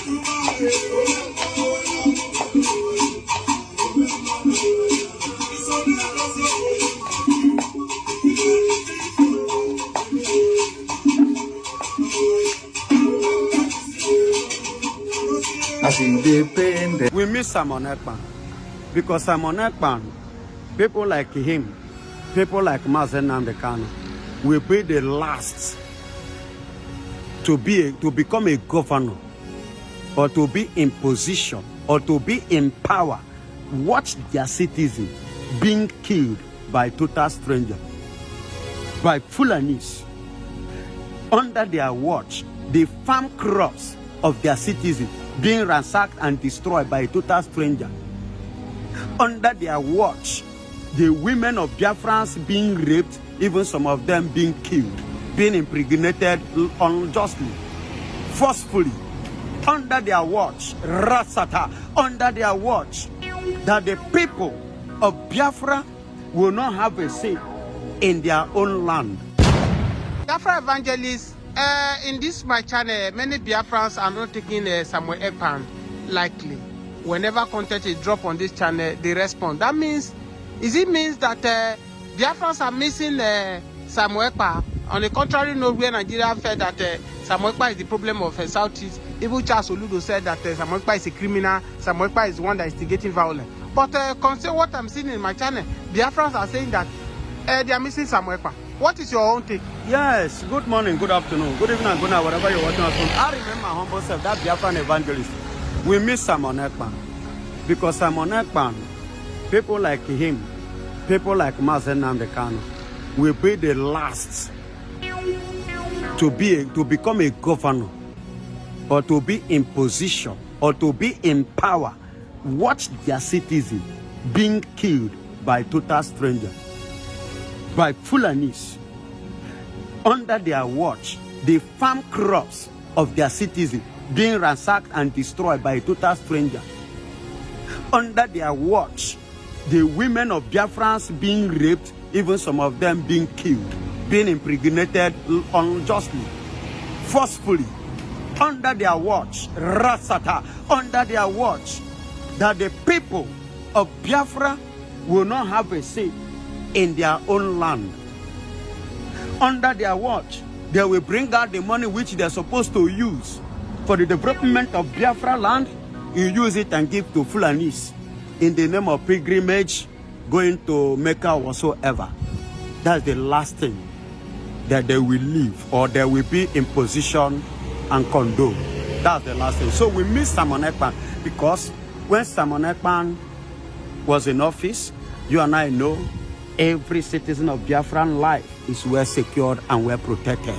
We miss Simon Epan because Simon Epan, people like him, people like Mazen Namdekano, will be the last to become a governor or to be in position or to be in power. Watch their citizens being killed by total strangers, by Fulanis. Under their watch, the farm crops of their citizens being ransacked and destroyed by a total stranger. Under their watch, the women of Biafrans being raped, even some of them being killed, being impregnated unjustly, forcefully. Under their watch, Rasata, under their watch, that the people of Biafra will not have a say in their own land. Biafra evangelists, in this my channel, many Biafrans are not taking Simon Epan lightly. Whenever content is dropped on this channel, they respond. That means, it means that Biafrans are missing Simon Epan? On the contrary note, where Nigeria felt that Simon Epan is the problem of Southeast, even Charles Oludo said that Simon Epan is a criminal, Simon Epan is the one that is instigating violence. But consider what I'm seeing in my channel, Biafrans are saying that they are missing Simon Epan. What is your own take? Yes, good morning, good afternoon, good evening, good night, whatever you're watching us from. I remember my humble self, that Biafran evangelist. We miss Simon Epan because Simon Epan, people like him, people like Mazen Namdekano, will be the last to become a governor or to be in position or to be in power. Watch their citizens being killed by total strangers, by Fulanis. Under their watch, the farm crops of their citizens being ransacked and destroyed by a total stranger. Under their watch, the women of Biafrans being raped, even some of them being killed, being impregnated unjustly, forcefully. Under their watch, Rasata, under their watch, that the people of Biafra will not have a say in their own land. Under their watch, they will bring out the money which they are supposed to use for the development of Biafra land. You use it and give to Fulanis in the name of pilgrimage, going to Mecca whatsoever. That's the last thing that they will leave, or they will be in position and condone. That's the last thing. So we miss Simon Epan because when Simon Epan was in office, you and I know every citizen of Biafran life is well secured and well protected.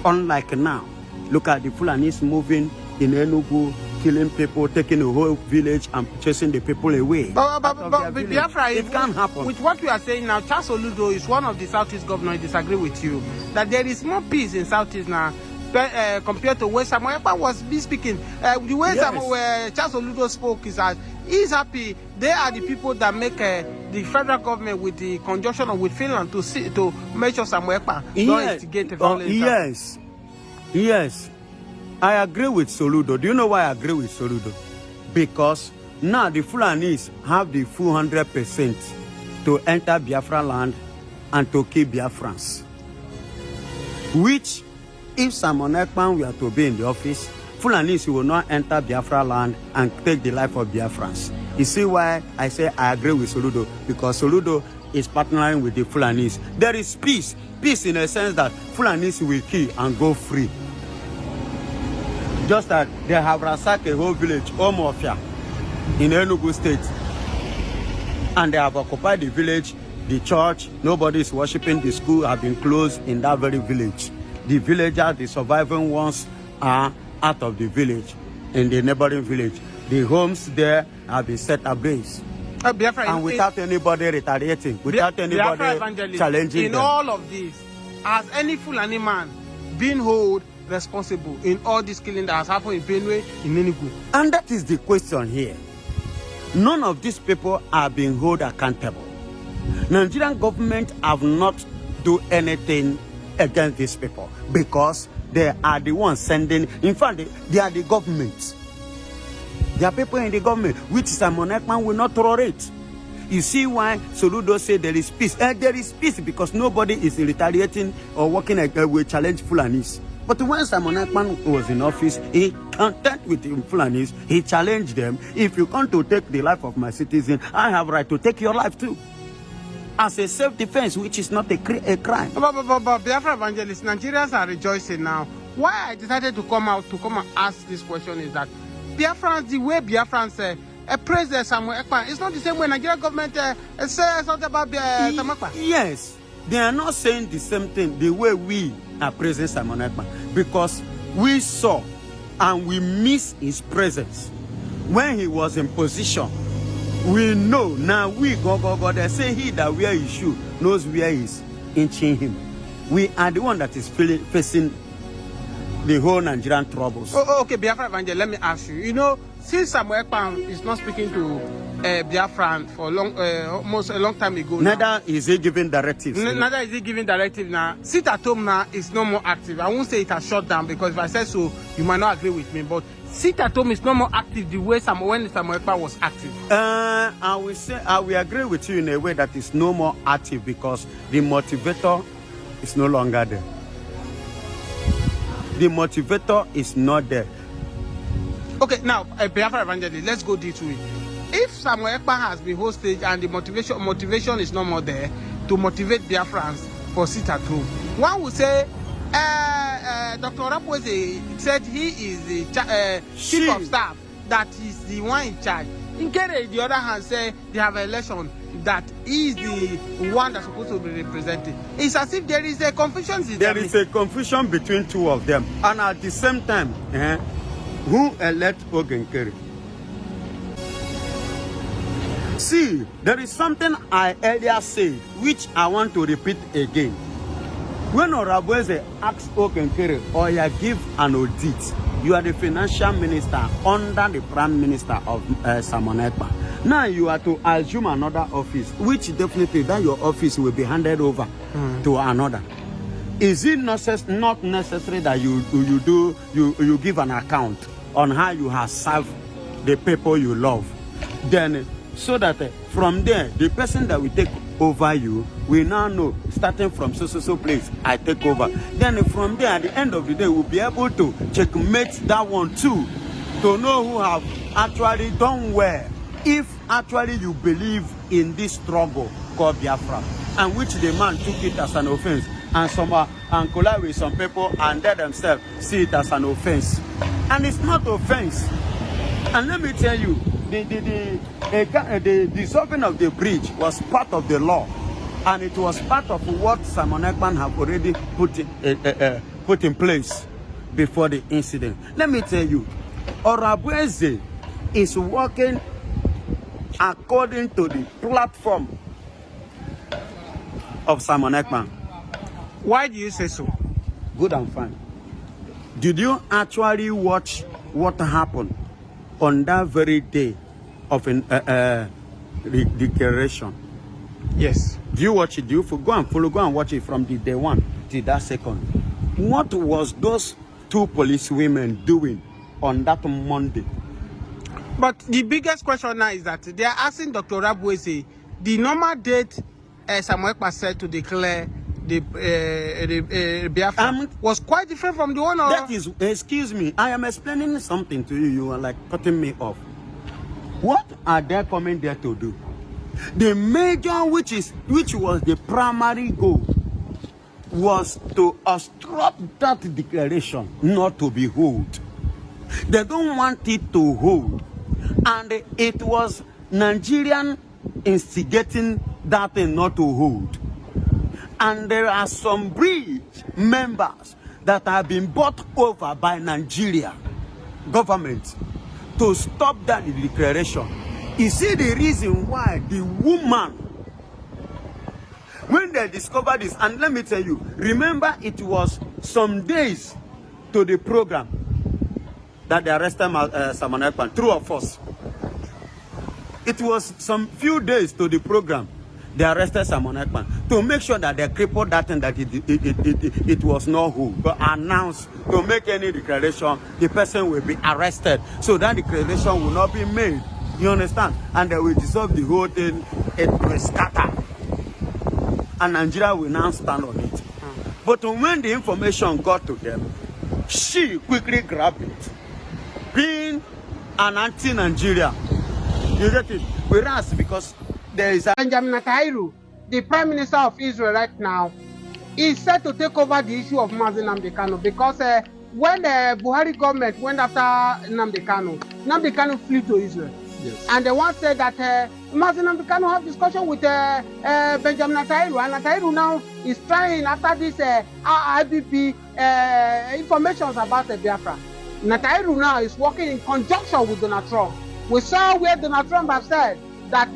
Unlike now, look at the Fulanis moving in Enugu, killing people, taking a whole village and chasing the people away. But Biafra, it can't happen. With what we are saying now, Charles Oludo is one of the Southeast governors. I disagree with you that there is more peace in Southeast now compared to where Simon Epan was speaking. The way Charles Oludo spoke is that he's happy. They are the people that make the federal government with the conjunction with Finland to make sure Simon Epan don't instigate violence. Yes. I agree with Soludo. Do you know why I agree with Soludo? Because now the Fulanis have the full 100% to enter Biafra land and to kill Biafrans. Which, if Simon Epan were to be in the office, Fulanis will not enter Biafra land and take the life of Biafrans. You see why I say I agree with Soludo? Because Soludo is partnering with the Fulanis. There is peace. Peace in a sense that Fulanis will kill and go free. Just that they have ransacked a whole village, Omofia, in Enugu State. And they have occupied the village, the church. Nobody is worshipping. The school have been closed in that very village. The villagers, the surviving ones, are out of the village, in the neighboring village. The homes there have been set ablaze. And without anybody retaliating, without anybody challenging in them. all of this, has any Fulani man been held responsible in all this killing that has happened in Benue, in Enugu? And that is the question here. None of these people are being held accountable. Nigerian government have not do anything against these people because they are the ones sending. In fact, they are the government. There are people in the government which Simon Epan will not tolerate. You see why Soludo said there is peace. There is peace because nobody is retaliating or working with challenge Fulanis. But when Simon Epan was in office, he content with the Fulanis. He challenged them. If you come to take the life of my citizen, I have right to take your life too. As a self-defense, which is not a crime. But Biafra evangelists, Nigerians are rejoicing now. Why I decided to come and ask this question is that Biafrans, the way Biafrans praise Simon Epan, it's not the same way Nigerian government says something about Simon Epan. Yes, they are not saying the same thing the way we are praising Simon Epan, because we saw and we miss his presence when he was in position. We know now. We go. They say he that wear his shoe knows where he's inching him. We are the one that is facing the whole Nigerian troubles. Okay, Biafra Evangel, let me ask you. You know, since Simon Epan is not speaking to Biafran for almost a long time ago. Neither is he giving directives. Neither is he giving directive now. Sit at home now is no more active. I won't say it has shut down, because if I say so, you might not agree with me. But sit at home is no more active the way when Simon Epan was active. I will agree with you in a way that is no more active, because the motivator is no longer there. The motivator is not there. Okay, now Biafra Evangelist, let's go deep to it. If Simon Epan has been hostage and the motivation is no more there to motivate Biafrans for sit at home, one would say Dr. Rapweze said he is the chief of staff, that is the one in charge. In Kere, the other hand, say they have an election that is the one that's supposed to be represented. It's as if there is a confusion. There is a confusion between two of them, and at the same time, who elect Ogenkere? See, there is something I earlier said, which I want to repeat again. When Orabweze asks Ogenkere, or you give an audit, you are the financial minister under the prime minister of Simon Epan. Now you are to assume another office, which definitely then your office will be handed over to another. Is it not necessary that you give an account on how you have served the people you love? Then, so that from there, the person that will take over you, we now know, starting from so place, I take over. Then from there, at the end of the day, we'll be able to checkmate that one too, to know who have actually done well. If actually you believe in this struggle called Biafra, and which the man took it as an offense, and and collide with some people, and they themselves see it as an offense, and it's not offense. And let me tell you, the dissolving of the bridge was part of the law, and it was part of what Simon Epan have already put in place before the incident. Let me tell you, Orabweze is working according to the platform of Simon Epan. Why do you say so? Good and fine. Did you actually watch what happened on that very day of the declaration? Yes. Do you watch it? Do you go and watch it from the day one to that second? What was those two police women doing on that Monday? But the biggest question now is that they are asking Dr. Rabweze the normal date Simon Epan said to declare the Biafra was quite different from the one. That is, excuse me, I am explaining something to you. You are like cutting me off. What are they coming there to do? The major, which was the primary goal, was to obstruct that declaration not to be held. They don't want it to hold, and it was Nigerian instigating that thing not to hold. And there are some bridge members that have been bought over by Nigeria government to stop that declaration. You see the reason why the woman, when they discovered this, and let me tell you, remember it was some days to the program that they arrested Simon Epan, true or false? It was some few days to the program They arrested Simon Epan to make sure that they crippled that thing that it was not who. But announce to make any declaration, the person will be arrested. So that declaration will not be made. You understand? And they will dissolve the whole thing. It will scatter. And Nigeria will now stand on it. But when the information got to them, she quickly grabbed it. Being an anti-Nigeria. You get it? Whereas because there is a Benjamin Netanyahu, the Prime Minister of Israel right now, is set to take over the issue of Nnamdi Kanu because when the Buhari government went after Nnamdi Kanu flew to Israel. Yes. And they once said that Nnamdi Kanu have discussion with Benjamin Netanyahu, and Netanyahu now is trying after this IBP informations about Biafra. Netanyahu now is working in conjunction with Donald Trump. We saw where Donald Trump has said that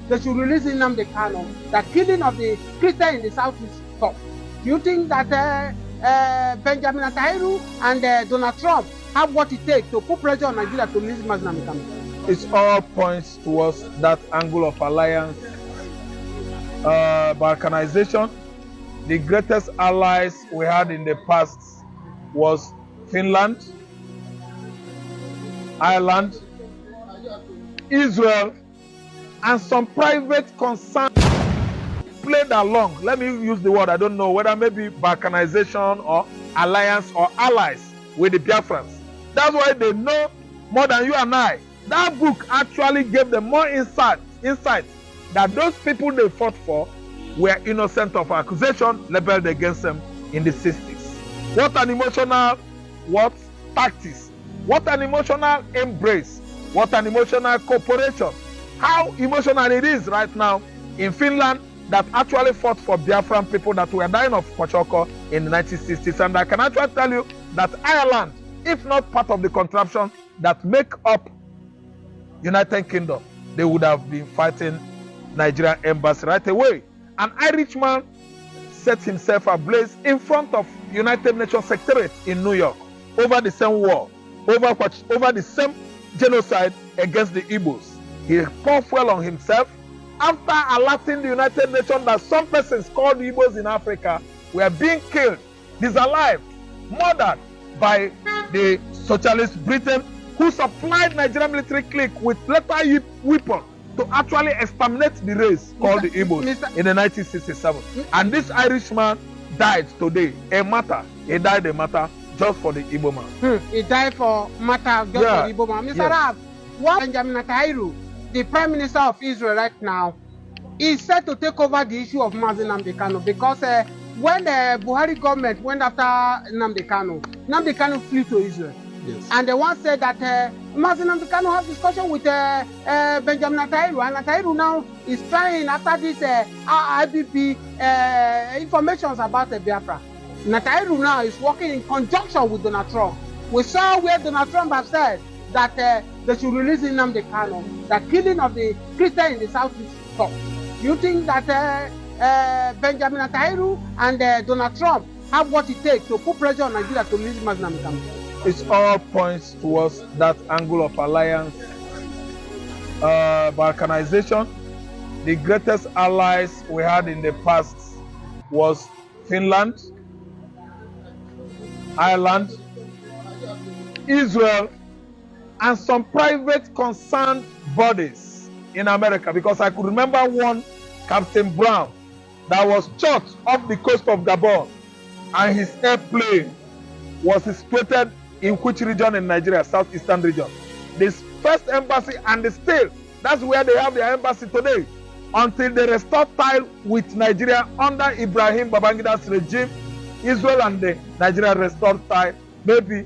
they should release Nnamdi Kanu, that killing of the Christian in the south is stop. Do you think that Benjamin Netanyahu and Donald Trump have what it takes to put pressure on Nigeria to release Nnamdi Kanu? It all points towards that angle of alliance, balkanization. The greatest allies we had in the past was Finland, Ireland, Israel, and some private concerns played along. Let me use the word, I don't know whether maybe balkanization or alliance or allies with the Biafrans. That's why they know more than you and I. That book actually gave them more insight that those people they fought for were innocent of accusation leveled against them in the 60s. What an emotional tactics. What an emotional embrace. What an emotional cooperation. How emotional it is right now in Finland that actually fought for Biafran people that were dying of Kochoko in the 1960s. And I can actually tell you that Ireland, if not part of the contraption that make up United Kingdom, they would have been fighting Nigerian embassy right away. An Irishman set himself ablaze in front of United Nations Secretariat in New York over the same war, over the same genocide against the Igbos. He poured fuel on himself after alerting the United Nations that some persons called Igbos in Africa were being killed, disallowed, murdered by the socialist Britain, who supplied Nigerian military clique with lethal weapons to actually exterminate the race called the Igbos in the 1967. And this Irishman died today. He died a matter just for the Igbo man. He died for matter just for the Igbo man. Mr. Rab, what Benjamin Netanyahu, the Prime Minister of Israel right now, is set to take over the issue of Nnamdi Kanu because when the Buhari government went after Nnamdi Kanu flew to Israel. Yes. And they once said that Nnamdi Kanu have discussion with Benjamin Netanyahu, and Netanyahu now is trying after this IBP informations about Biafra. Netanyahu now is working in conjunction with Donald Trump. We saw where Donald Trump has said that they should release Nnamdi Kanu, that killing of the Christian in the south is stop. Do you think that Benjamin Netanyahu and Donald Trump have what it takes to put pressure on Nigeria to release Nnamdi Kanu? It all points towards that angle of alliance, balkanization. The greatest allies we had in the past was Finland, Ireland, Israel, and some private concerned bodies in America. Because I could remember one Captain Brown that was shot off the coast of Gabon, and his airplane was situated in which region in Nigeria? Southeastern region. This first embassy, and still, that's where they have their embassy today. Until they restore tie with Nigeria under Ibrahim Babangida's regime, Israel and the Nigeria restored tie, maybe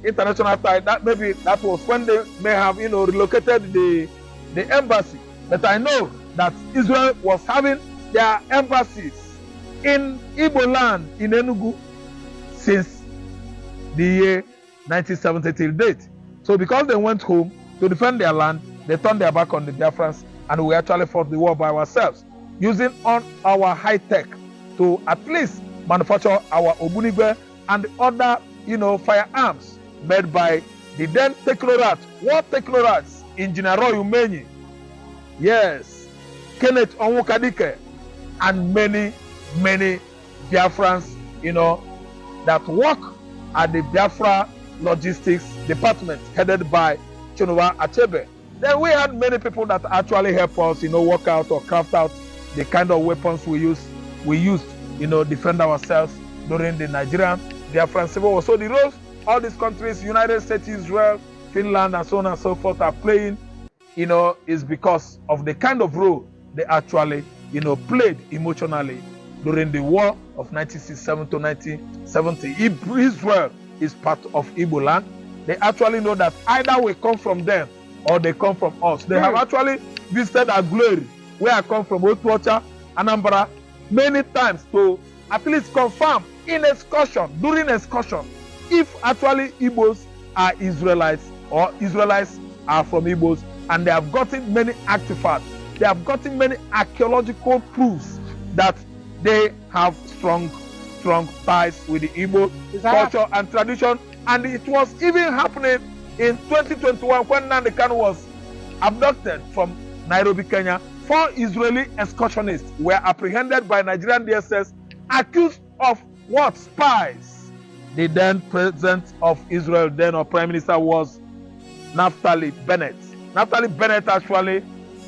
international tie. That maybe that was when they may have relocated the embassy. But I know that Israel was having their embassies in Igbo land in Enugu since the year 1970 till date. So because they went home to defend their land, they turned their back on the Biafrans, and we actually fought the war by ourselves, using on our high tech to at least manufacture our Obunigwe and other firearms made by the then technocrat, war technocrats, Engineer Roy Umenyi, yes, Kenneth Onwukadike, and many Biafrans, that work at the Biafra Logistics Department headed by Chinua Achebe. Then we had many people that actually help us, work out or craft out the kind of weapons we used, defend ourselves during the Nigerian Biafran Civil War. So the roles all these countries, United States, Israel, Finland, and so on and so forth, are playing, is because of the kind of role they actually, played emotionally during the war of 1967 to 1970. Israel is part of Igbo land. They actually know that either we come from them or they come from us. They have actually visited Aguleri, where I come from, Otuocha, Anambra, many times to at least confirm during excursion, if actually Igbos are Israelites or Israelites are from Igbos, and they have gotten many artifacts, they have gotten many archaeological proofs that they have strong ties with the Igbo culture and tradition. And it was even happening in 2021 when Nnamdi Kanu was abducted from Nairobi, Kenya. 4 Israeli excursionists were apprehended by Nigerian DSS, accused of what? Spies. The then president of Israel, then our prime minister, was Naftali Bennett. Naftali Bennett actually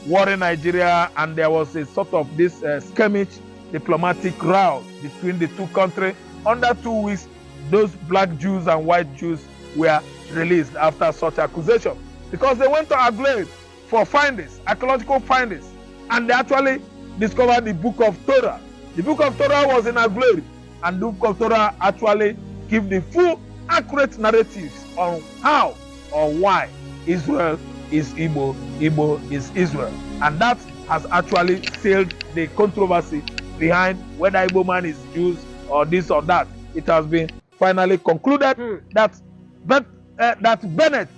war in Nigeria, and there was a sort of this skirmish, diplomatic row between the two countries. Under 2 weeks, those black Jews and white Jews were released after such accusation, because they went to Aguleri for findings, archaeological findings, and they actually discovered the Book of Torah. The Book of Torah was in Aguleri, and the Book of Torah actually give the full, accurate narratives on how or why Israel is Igbo, Igbo is Israel. And that has actually sealed the controversy behind whether Igbo man is Jews or this or that. It has been finally concluded that Bennett,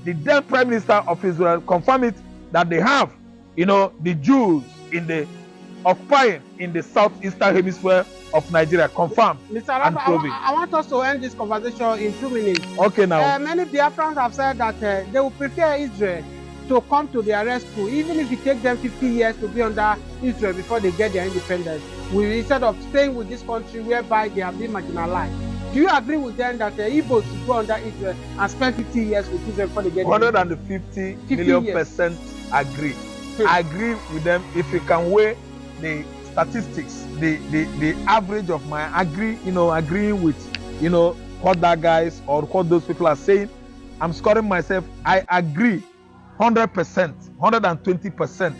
the then Prime Minister of Israel, confirmed it, that they have, the Jews occupying in the southeastern hemisphere of Nigeria, confirmed. Mr. Arapa, I want us to end this conversation in 2 minutes. Okay, now. Many Biafrans have said that they would prefer Israel to come to their rescue, even if it takes them 50 years to be under Israel before they get their independence, instead of staying with this country whereby they have been marginalized. Do you agree with them that the Igbos should go under Israel and spend 50 years with Israel before they get 150 million percent agree. I agree with them. If you can weigh the statistics, the average of my agreeing with what that guys or what those people are saying, I'm scoring myself. I agree 100%, 120%.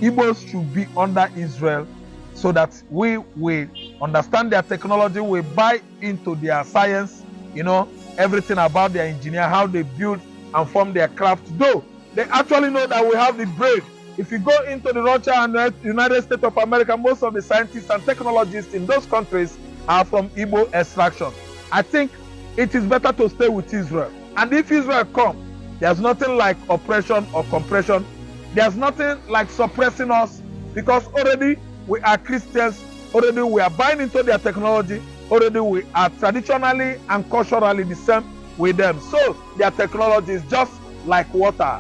Igbos should be under Israel, so that we will understand their technology, we buy into their science, everything about their engineer, how they build and form their craft. Though they actually know that we have the brain. If you go into the Russia and United States of America, most of the scientists and technologists in those countries are from Igbo extraction. I think it is better to stay with Israel. And if Israel comes, there's nothing like oppression or compression. There's nothing like suppressing us, because already we are Christians, already we are buying into their technology, already we are traditionally and culturally the same with them. So their technology is just like water,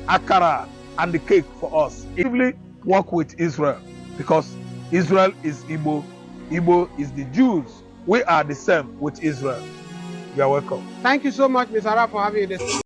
akara, and the cake for us. Actively work with Israel, because Israel is Igbo, Igbo is the Jews. We are the same with Israel. You are welcome. Thank you so much, Mr. Arapa, for having this.